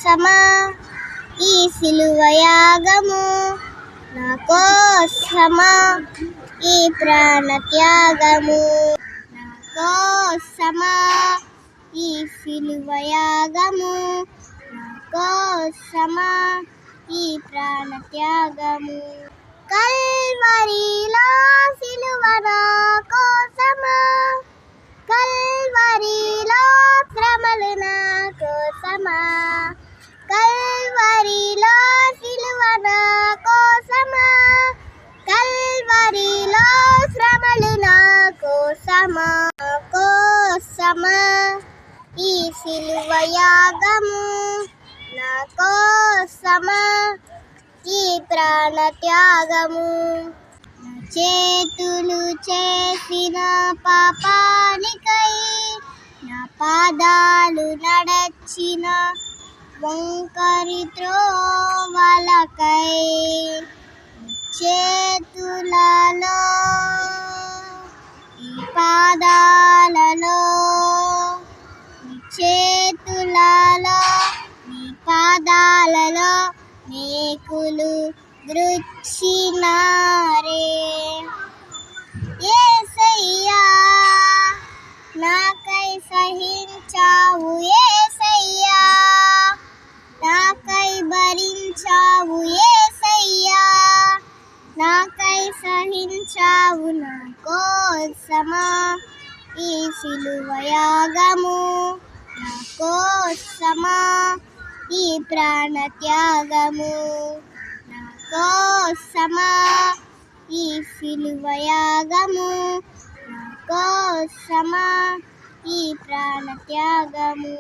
కోసమా ఈ సిలువ యాగము, నా కోసమా ఈ ప్రాణ త్యాగము, నా కోసమా ఈ సిలువ యాగము, నా కోసమా ఈ ప్రాణ త్యాగము. కల్వరిలో సిలువ నా కోసమా, కల్వరిలో శ్రమలు నా కోసమా, కల్వరిలో సిలువ నా కోసమా, కల్వరిలో శ్రమలు నా కోసమా, కోసమా ఈ సిలువ యాగము, నా కోసమా ఈ ప్రాణ త్యాగము. చేతులు చేసిన పాపానికై, నా పాదాలు నడచిన వంకరి త్రోవలకై, చేతులలో ఈ పాదాలలో, చేతులలో నీ పాదాలలో మేకులు దృచ్చినారే. యేసయ్యా నాకై సహించావు, యేసయ్యా నాకై భరించావు, యేసయ్యా నాకై సహించావు, నా కోసమా ఈ సిలువ యాగము, నా కోసమా ఈ ప్రాణ త్యాగము, నా కోసమా ఈ సిలువ యాగము, నా కోసమా ఈ ప్రాణ త్యాగము.